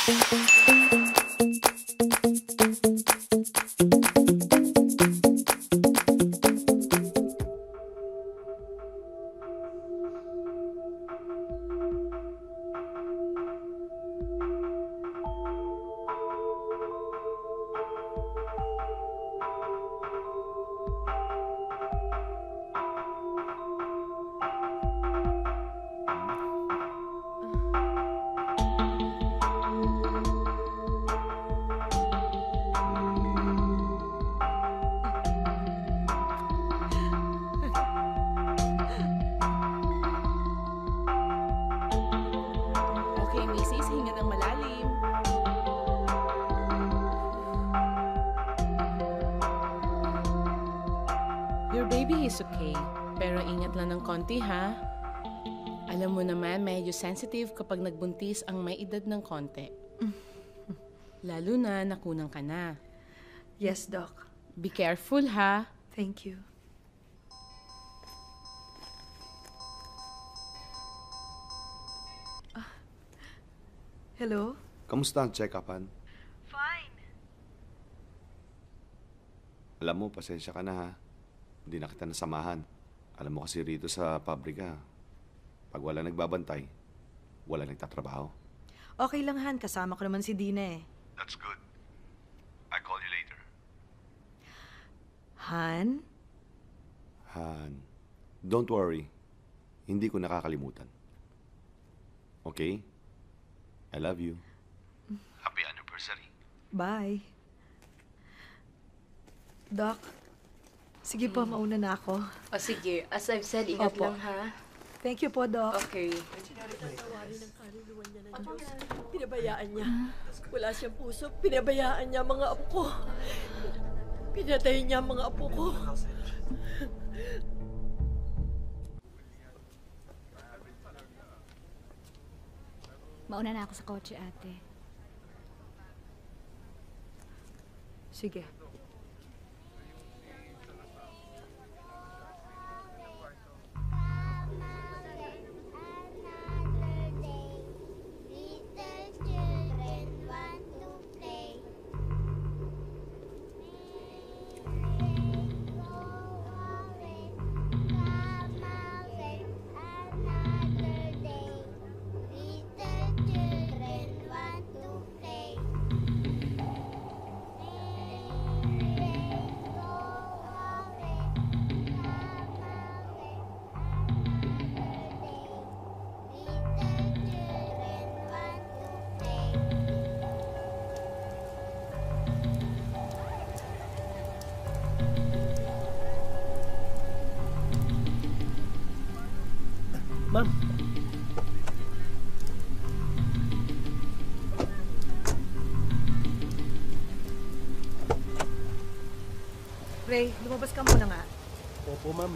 Okay, Mrs. Hinga ng malalim. Your baby is okay. Pero ingat lang ng konti, ha? Alam mo naman, medyo sensitive kapag nagbuntis ang may edad ng konti. Lalo na nakunang ka na. Yes, Doc. Be careful, ha? Thank you. Hello? Kamusta ang check-upan? Fine. Alam mo, pasensya ka na ha. Hindi na kita nasamahan. Alam mo kasi rito sa pabrika, pag wala nagbabantay, wala nagtatrabaho. Okay lang, Han. Kasama ko naman si Dina eh. That's good. I'll call you later. Han? Han, don't worry. Hindi ko nakakalimutan. Okay? I love you. Happy anniversary. Bye. Doc, sige po, mauna na ako. O sige, as I've said, ingat Opo. lang ha. Thank you po, Doc. Okay. Pinabayaan niya. Wala siyang puso. Pinabayaan niya mga apo ko. Pinatay niya mga apo ko. Mauna na ako sa kotse, ate. Sige. Ma'am. Ray, lumabas ka muna nga. Opo, ma'am.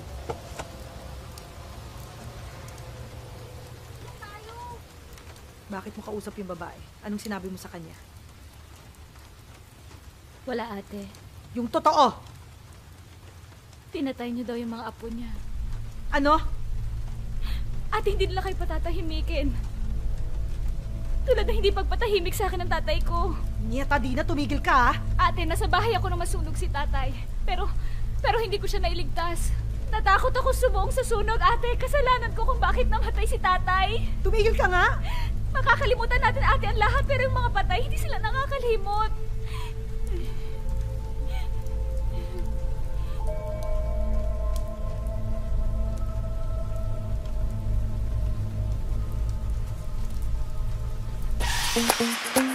Bakit mo kausap yung babae? Anong sinabi mo sa kanya? Wala, ate. Yung totoo! Pinatay niyo daw yung mga apo niya. Ano? Ate, hindi nila kayo patatahimikin. Tulad na hindi pagpatahimik sa akin ng tatay ko. Nieta, Dina, tumigil ka, ha? Ate, nasa bahay ako nang masunog si tatay. Pero hindi ko siya nailigtas. Natakot ako sumuong sa sunog, ate. Kasalanan ko kung bakit namatay si tatay. Tumigil ka nga! Makakalimutan natin, ate, ang lahat. Pero yung mga patay, hindi sila nakakalimot. Thank you.